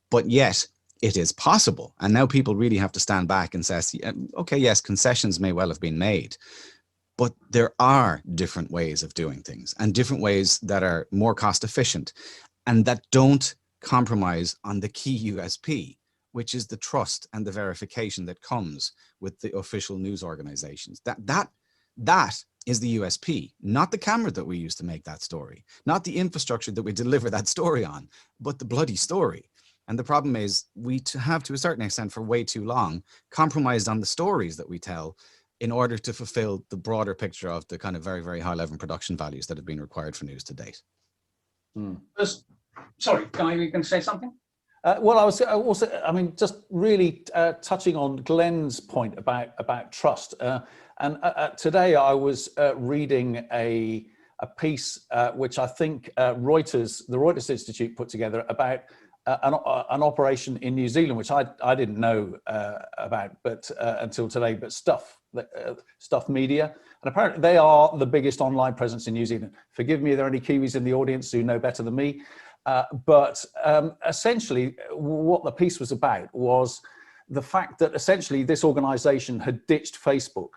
But yet it is possible. And now people really have to stand back and say, okay, yes, concessions may well have been made, but there are different ways of doing things, and different ways that are more cost efficient and that don't compromise on the key USP, which is the trust and the verification that comes with the official news organizations. That is the USP, not the camera that we use to make that story, not the infrastructure that we deliver that story on, but the bloody story. And the problem is we have, to a certain extent, for way too long, compromised on the stories that we tell in order to fulfill the broader picture of the kind of very, very high level production values that have been required for news to date. Sorry, Guy, you can say something? Well, I was also, I mean, just really touching on Glen's point about trust. Today I was reading a piece which I think the Reuters Institute put together about an operation in New Zealand, which I didn't know about, but until today. But Stuff Media, and apparently they are the biggest online presence in New Zealand. Forgive me, are there any Kiwis in the audience who know better than me? But essentially, what the piece was about was the fact that essentially this organisation had ditched Facebook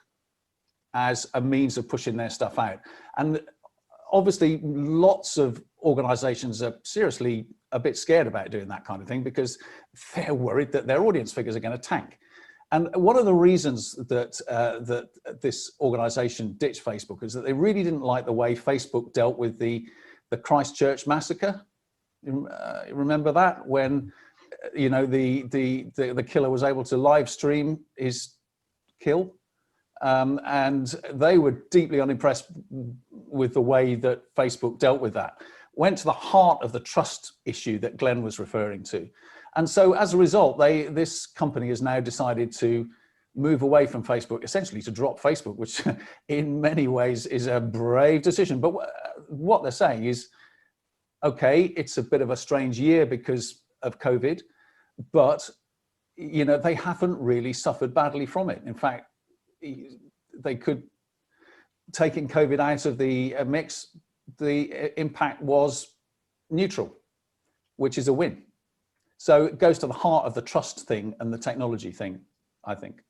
as a means of pushing their stuff out, and obviously lots of organisations are seriously a bit scared about doing that kind of thing because they're worried that their audience figures are going to tank. And one of the reasons that that this organisation ditched Facebook is that they really didn't like the way Facebook dealt with the Christchurch massacre. Remember that, when you know the killer was able to live stream his kill, and they were deeply unimpressed with the way that Facebook dealt with that. Went to the heart of the trust issue that Glen was referring to. And so as a result, this company has now decided to move away from Facebook, essentially to drop Facebook, which in many ways is a brave decision. But what they're saying is, okay, it's a bit of a strange year because of COVID, but you know, they haven't really suffered badly from it. In fact, they could, taking COVID out of the mix, the impact was neutral, which is a win. So it goes to the heart of the trust thing and the technology thing, I think.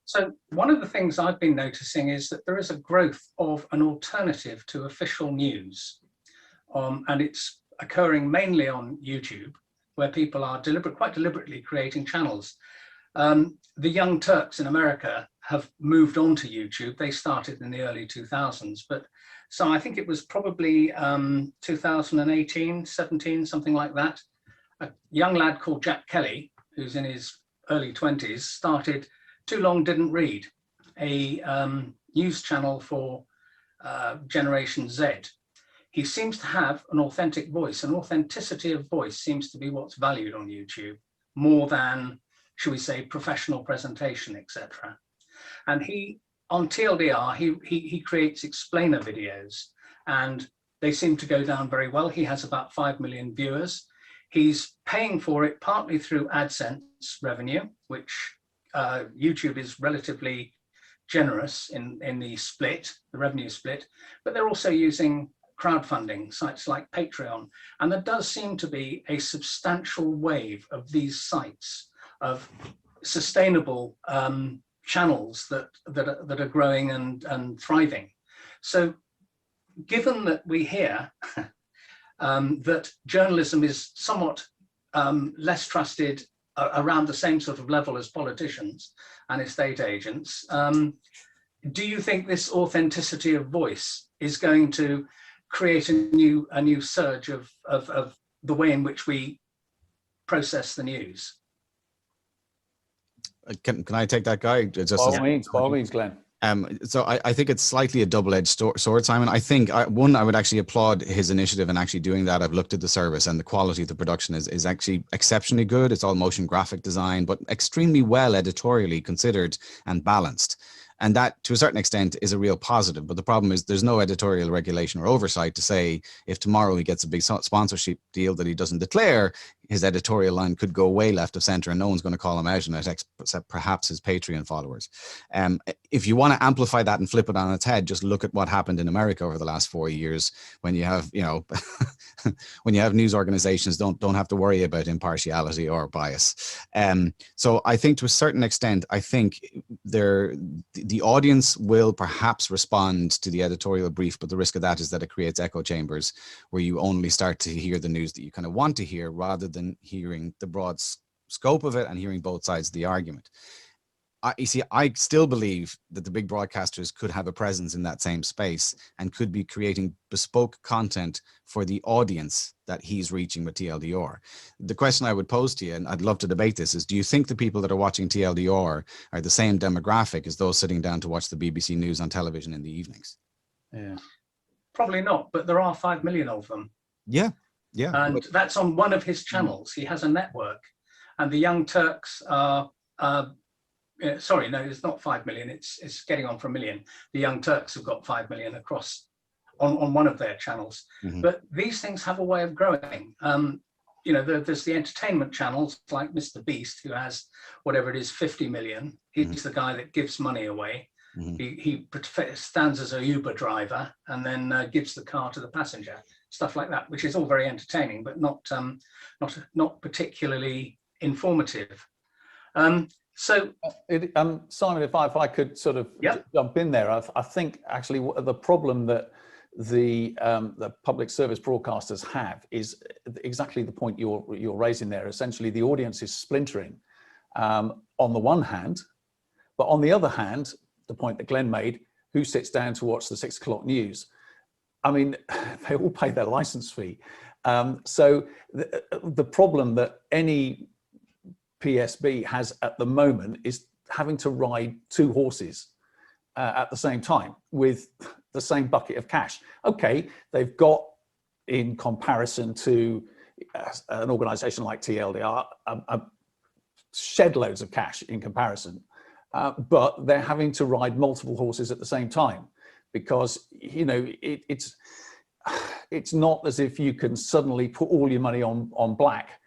So one of the things I've been noticing is that there is a growth of an alternative to official news. And it's occurring mainly on YouTube, where people are quite deliberately creating channels. The Young Turks in America have moved on to YouTube. They started in the early 2000s, but so I think it was probably 2018, 17, something like that. A young lad called Jack Kelly, who's in his early 20s, started Too Long Didn't Read, a news channel for Generation Z. He seems to have an authentic voice, and authenticity of voice seems to be what's valued on YouTube, more than, should we say, professional presentation, etc. And he, on TLDR, he creates explainer videos, and they seem to go down very well. He has about 5 million viewers. He's paying for it partly through AdSense revenue, which YouTube is relatively generous in the revenue split, but they're also using crowdfunding sites like Patreon. And there does seem to be a substantial wave of these sites of sustainable channels that are growing and thriving. So given that we hear that journalism is somewhat less trusted around the same sort of level as politicians and estate agents, do you think this authenticity of voice is going to create a new surge of the way in which we process the news? Can I take that, Guy? By all means, Glenn. So I think it's slightly a double-edged sword, Simon. I think I would actually applaud his initiative in actually doing that. I've looked at the service and the quality of the production is actually exceptionally good. It's all motion graphic design, but extremely well editorially considered and balanced. And that, to a certain extent, is a real positive. But the problem is there's no editorial regulation or oversight to say if tomorrow he gets a big sponsorship deal that he doesn't declare, his editorial line could go way left of center and no one's going to call him out on it, except perhaps his Patreon followers. If you want to amplify that and flip it on its head, just look at what happened in America over the last 4 years when you have, when you have news organizations don't have to worry about impartiality or bias. So I think to a certain extent, I think the audience will perhaps respond to the editorial brief, but the risk of that is that it creates echo chambers where you only start to hear the news that you kind of want to hear rather than hearing the broad scope of it and hearing both sides of the argument. You see, I still believe that the big broadcasters could have a presence in that same space and could be creating bespoke content for the audience that he's reaching with TLDR. The question I would pose to you, and I'd love to debate this, is do you think the people that are watching TLDR are the same demographic as those sitting down to watch the BBC News on television in the evenings? Yeah, Probably not, but there are 5 million of them. Yeah. And that's on one of his channels. He has a network. And the Young Turks are... sorry, no, it's not 5 million. It's getting on for 1 million. The Young Turks have got 5 million across on one of their channels. Mm-hmm. But these things have a way of growing. There's the entertainment channels like Mr. Beast, who has whatever it is, 50 million. He's the guy that gives money away. Mm-hmm. He stands as a Uber driver and then gives the car to the passenger. Stuff like that, which is all very entertaining, but not particularly informative. So, Simon, if I could sort of jump in there, I think actually the problem that the public service broadcasters have is exactly the point you're raising there. Essentially, the audience is splintering on the one hand, but on the other hand, the point that Glenn made, who sits down to watch the 6 o'clock news? I mean, they all pay their license fee. So the problem that any PSB has at the moment is having to ride 2 horses at the same time with the same bucket of cash. Okay, they've got, in comparison to an organization like TLDR, shed loads of cash in comparison, but they're having to ride multiple horses at the same time because, it's not as if you can suddenly put all your money on black,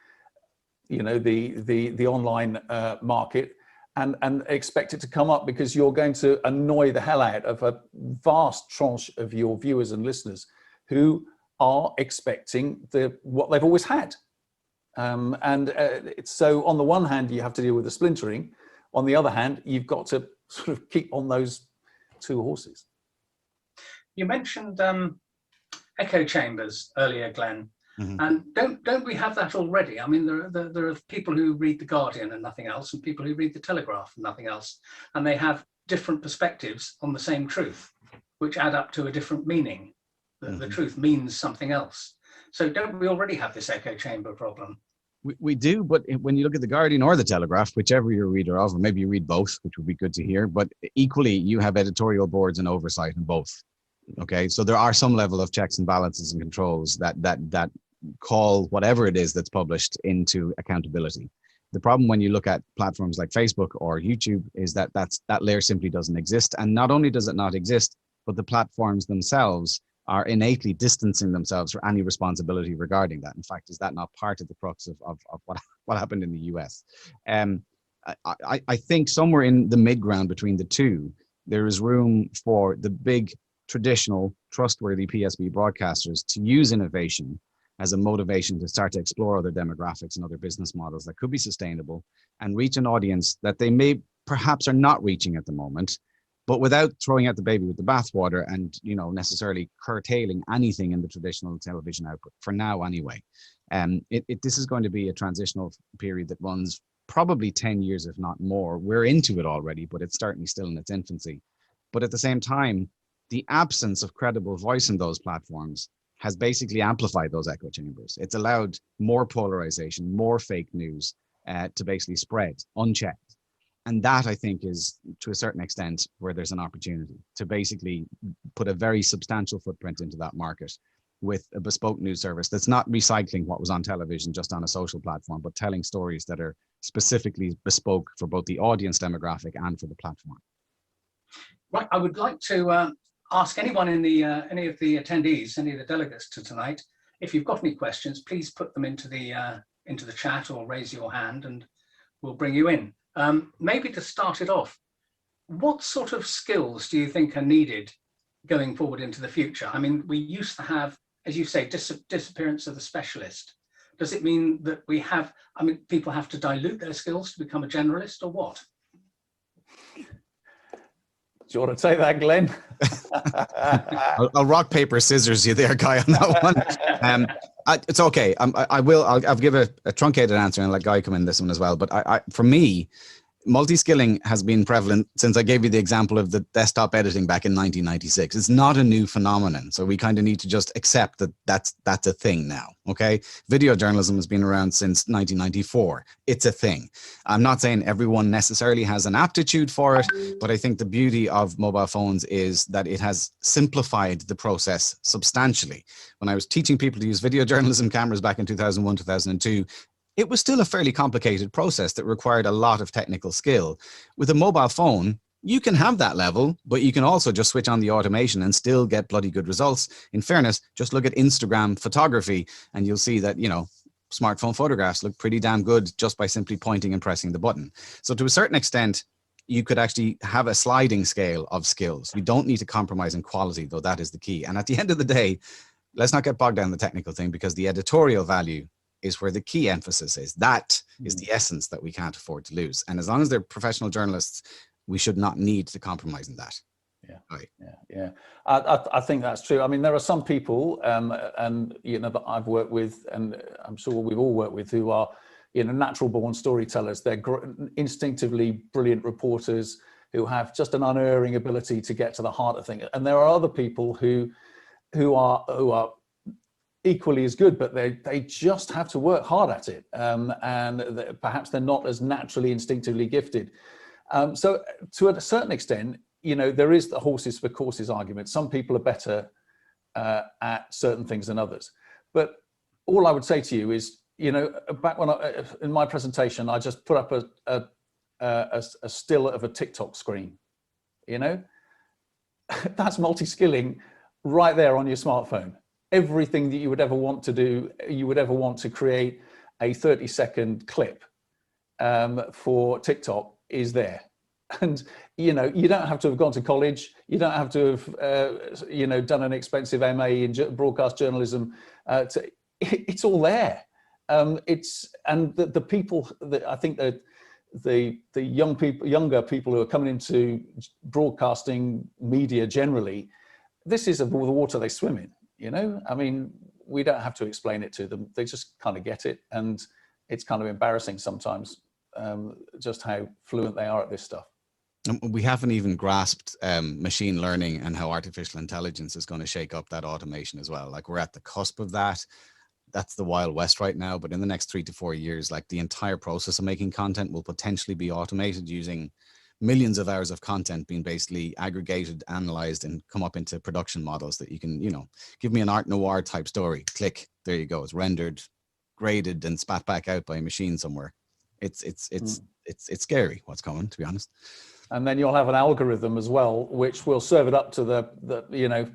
the online market and expect it to come up, because you're going to annoy the hell out of a vast tranche of your viewers and listeners who are expecting what they've always had. So on the one hand, you have to deal with the splintering. On the other hand, you've got to sort of keep on those 2 horses. You mentioned echo chambers earlier, Glenn. Mm-hmm. And don't we have that already? I mean, there are people who read The Guardian and nothing else, and people who read The Telegraph and nothing else, and they have different perspectives on the same truth, which add up to a different meaning. The truth means something else. So don't we already have this echo chamber problem? We do, but when you look at The Guardian or The Telegraph, whichever you're a reader of, or maybe you read both, which would be good to hear, but equally you have editorial boards and oversight in both. Okay, so there are some level of checks and balances and controls that call whatever it is that's published into accountability. The problem when you look at platforms like Facebook or YouTube is that that layer simply doesn't exist. And not only does it not exist, but the platforms themselves are innately distancing themselves for any responsibility regarding that. In fact, is that not part of the crux of what happened in the US? I think somewhere in the mid-ground between the two, there is room for the big traditional trustworthy PSB broadcasters to use innovation as a motivation to start to explore other demographics and other business models that could be sustainable and reach an audience that they may perhaps are not reaching at the moment, but without throwing out the baby with the bathwater and necessarily curtailing anything in the traditional television output for now anyway. This is going to be a transitional period that runs probably 10 years, if not more. We're into it already, but it's certainly still in its infancy. But at the same time, the absence of credible voice in those platforms has basically amplified those echo chambers. It's allowed more polarization, more fake news to basically spread unchecked. And that, I think, is to a certain extent where there's an opportunity to basically put a very substantial footprint into that market with a bespoke news service that's not recycling what was on television just on a social platform, but telling stories that are specifically bespoke for both the audience demographic and for the platform. Right, I would like to ask anyone in the any of the attendees, any of the delegates to tonight, if you've got any questions, please put them into the chat or raise your hand, and we'll bring you in. Maybe to start it off, what sort of skills do you think are needed going forward into the future? I mean, we used to have, as you say, disappearance of the specialist. Does it mean that we have, I mean, people have to dilute their skills to become a generalist, or what? Do you want to take that, Glenn? I'll rock, paper, scissors you there, Guy, on that one. It's okay. I'll give a truncated answer and let Guy come in this one as well. But for me, multi-skilling has been prevalent since I gave you the example of the desktop editing back in 1996. It's not a new phenomenon. So we kind of need to just accept that that's a thing now. Okay. Video journalism has been around since 1994. It's a thing. I'm not saying everyone necessarily has an aptitude for it, but I think the beauty of mobile phones is that it has simplified the process substantially. When I was teaching people to use video journalism cameras back in 2001, 2002, it was still a fairly complicated process that required a lot of technical skill. With a mobile phone, you can have that level, but you can also just switch on the automation and still get bloody good results. In fairness, just look at Instagram photography and you'll see that, you know, smartphone photographs look pretty damn good just by simply pointing and pressing the button. So to a certain extent, you could actually have a sliding scale of skills. You don't need to compromise in quality, though that is the key. And at the end of the day, let's not get bogged down in the technical thing, because the editorial value is where the key emphasis is. That is the essence that we can't afford to lose. And as long as they're professional journalists, we should not need to compromise in that. Yeah, right. Yeah. I think that's true. I mean, there are some people, and you know, that I've worked with, and I'm sure we've all worked with, who are, you know, natural born storytellers. They're instinctively brilliant reporters who have just an unerring ability to get to the heart of things. And there are other people who are equally as good, but they just have to work hard at it, and perhaps they're not as naturally instinctively gifted. So to a certain extent, you know, there is the horses for courses argument. Some people are better at certain things than others. But all I would say to you is, you know, back when in my presentation, I just put up a still of a TikTok screen. You know, that's multi-skilling right there on your smartphone. Everything that you would ever want to do, you would ever want to create a 30-second clip for TikTok is there. And, you know, you don't have to have gone to college. You don't have to have, you know, done an expensive MA in broadcast journalism. It's all there. And the people that I think that the younger people who are coming into broadcasting media generally, this is the water they swim in. You know, I mean, we don't have to explain it to them. They just kind of get it. And it's kind of embarrassing sometimes just how fluent they are at this stuff. We haven't even grasped machine learning and how artificial intelligence is going to shake up that automation as well. Like, we're at the cusp of that. That's the Wild West right now. But in the next 3 to 4 years, like, the entire process of making content will potentially be automated using millions of hours of content being basically aggregated, analyzed, and come up into production models that you can, you know, give me an art noir type story. Click, there you go. It's rendered, graded, and spat back out by a machine somewhere. It's scary what's coming, to be honest. And then you'll have an algorithm as well, which will serve it up to the you know,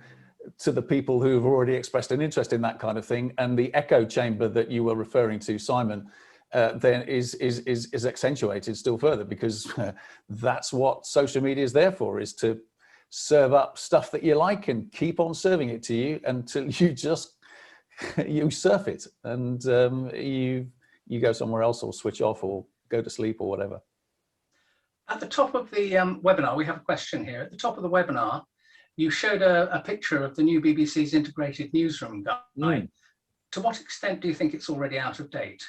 to the people who've already expressed an interest in that kind of thing. And the echo chamber that you were referring to, Simon, then is accentuated still further, because that's what social media is there for, is to serve up stuff that you like and keep on serving it to you until you just you surf it and you go somewhere else or switch off or go to sleep or whatever. At the top of the webinar, we have a question here. At the top of the webinar, you showed a picture of the new BBC's integrated newsroom guide. To what extent do you think it's already out of date?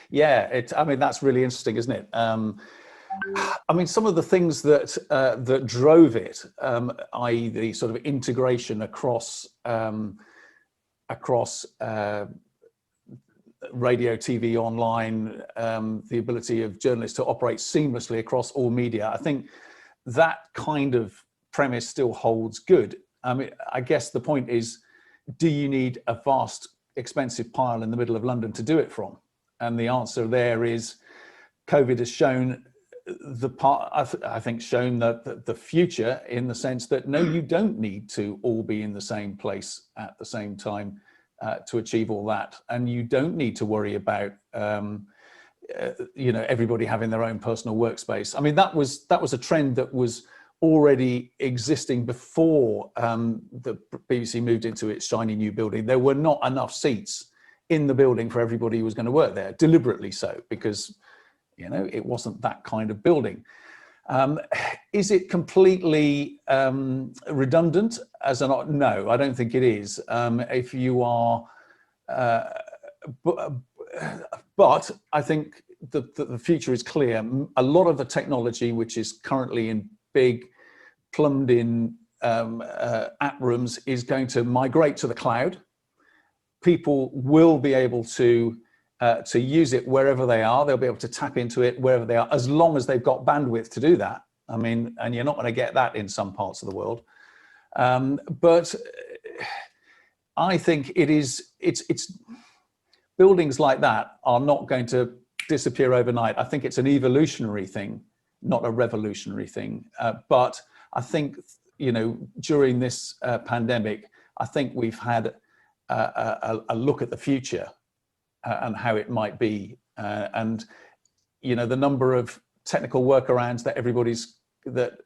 Yeah, I mean, that's really interesting, isn't it? I mean, some of the things that that drove it, i.e. the sort of integration across radio, TV, online, the ability of journalists to operate seamlessly across all media. I think that kind of premise still holds good. I mean, I guess the point is, do you need a vast, expensive pile in the middle of London to do it from? And the answer there is, COVID has shown shown that the future, in the sense that no, you don't need to all be in the same place at the same time to achieve all that, and you don't need to worry about everybody having their own personal workspace. I mean, that was a trend that was already existing before the BBC moved into its shiny new building. There were not enough seats in the building for everybody who was going to work there, deliberately so, because it wasn't that kind of building. Is it completely redundant as an? No, I don't think it is. If you are, but I think the future is clear. A lot of the technology which is currently in big, plumbed-in app rooms is going to migrate to the cloud. People will be able to use it wherever they are. They'll be able to tap into it wherever they are, as long as they've got bandwidth to do that. I mean, and you're not going to get that in some parts of the world. But I think it's buildings like that are not going to disappear overnight. I think it's an evolutionary thing, not a revolutionary thing. But I think, during this pandemic, I think we've had a look at the future and how it might be. And, the number of technical workarounds that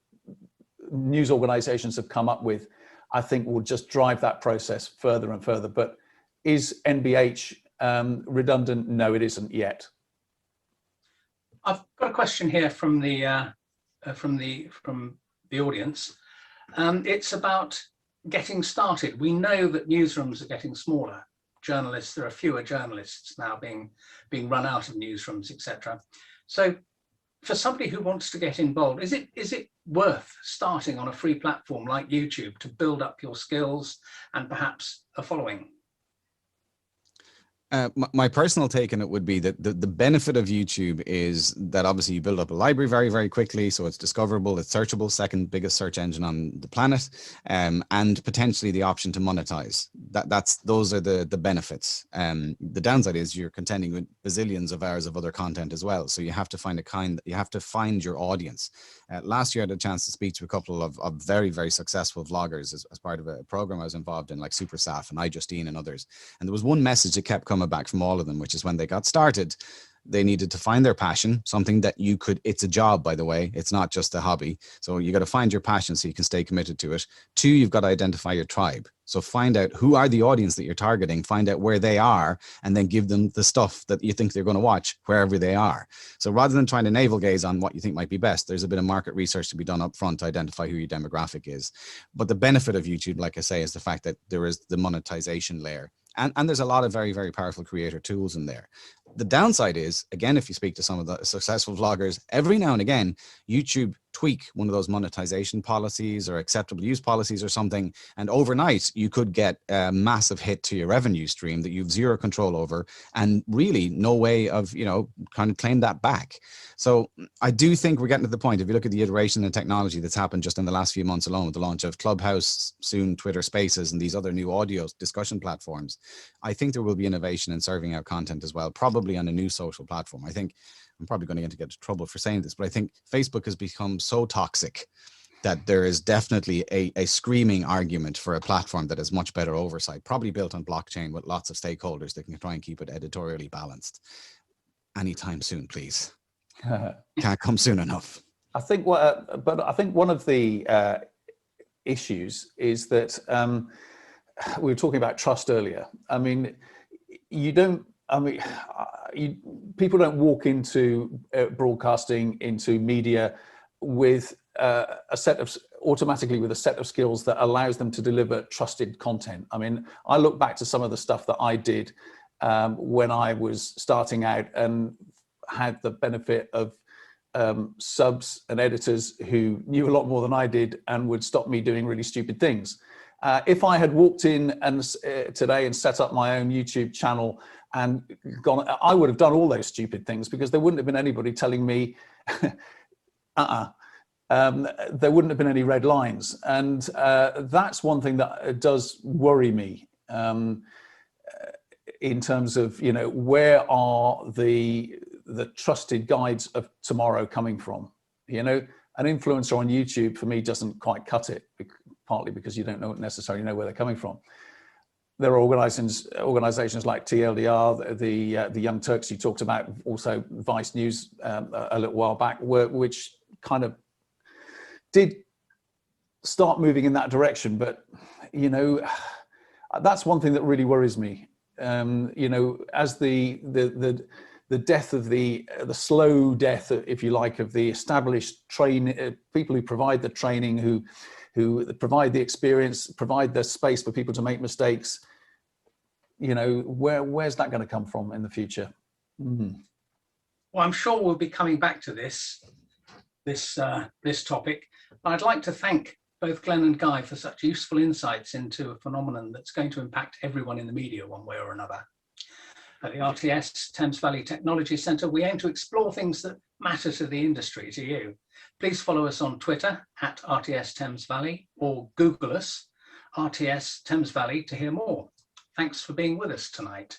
news organizations have come up with, I think will just drive that process further and further. But is NBH redundant? No, it isn't yet. I've got a question here from the audience. It's about getting started. We know that newsrooms are getting smaller. There are fewer journalists now being run out of newsrooms, etc. So, for somebody who wants to get involved, is it worth starting on a free platform like YouTube to build up your skills and perhaps a following? My personal take on it would be that the benefit of YouTube is that obviously you build up a library very, very quickly. So it's discoverable, it's searchable, second biggest search engine on the planet, and potentially the option to monetize. Those are the benefits. The downside is you're contending with bazillions of hours of other content as well. So you have to find your audience. Last year I had a chance to speak to a couple of very, very successful vloggers as part of a program I was involved in, like Superstaff and iJustine and others. And there was one message that kept coming back from all of them, which is when they got started, they needed to find their passion, something that it's a job, by the way, it's not just a hobby. So you got to find your passion so you can stay committed to it. 2, you've got to identify your tribe. So find out who are the audience that you're targeting, find out where they are, and then give them the stuff that you think they're going to watch wherever they are. So rather than trying to navel gaze on what you think might be best, there's a bit of market research to be done up front to identify who your demographic is. But the benefit of YouTube, like I say, is the fact that there is the monetization layer. And there's a lot of very, very powerful creator tools in there. The downside is, again, if you speak to some of the successful vloggers, every now and again, YouTube tweak one of those monetization policies or acceptable use policies or something, and overnight you could get a massive hit to your revenue stream that you've zero control over and really no way of, kind of claim that back. So I do think we're getting to the point, if you look at the iteration in technology that's happened just in the last few months alone, with the launch of Clubhouse, soon Twitter Spaces, and these other new audio discussion platforms, I think there will be innovation in serving out content as well, probably on a new social platform. I think I'm probably going to get into trouble for saying this, but I think Facebook has become so toxic that there is definitely a screaming argument for a platform that has much better oversight, probably built on blockchain with lots of stakeholders that can try and keep it editorially balanced. Anytime soon, please. Can't come soon enough. I think one of the issues is that we were talking about trust earlier. I mean, people don't walk into broadcasting, into media with automatically with a set of skills that allows them to deliver trusted content. I mean, I look back to some of the stuff that I did when I was starting out and had the benefit of subs and editors who knew a lot more than I did and would stop me doing really stupid things. If I had walked in today and set up my own YouTube channel and gone, I would have done all those stupid things because there wouldn't have been anybody telling me, there wouldn't have been any red lines. And that's one thing that does worry me in terms of, you know, where are the trusted guides of tomorrow coming from? You know, an influencer on YouTube for me doesn't quite cut it, partly because you don't necessarily know where they're coming from. There are organizations like TLDR, the Young Turks you talked about, also Vice News a little while back, which kind of did start moving in that direction. But, you know, that's one thing that really worries me. You know, as the death of the slow death, if you like, of the established people who provide the training, who provide the experience, provide the space for people to make mistakes, you know, where's that going to come from in the future? Mm-hmm. Well, I'm sure we'll be coming back to this topic. I'd like to thank both Glen and Guy for such useful insights into a phenomenon that's going to impact everyone in the media one way or another. At the RTS Thames Valley Technology Centre, we aim to explore things that matter to the industry, to you. Please follow us on Twitter at RTS Thames Valley, or Google us, RTS Thames Valley, to hear more. Thanks for being with us tonight.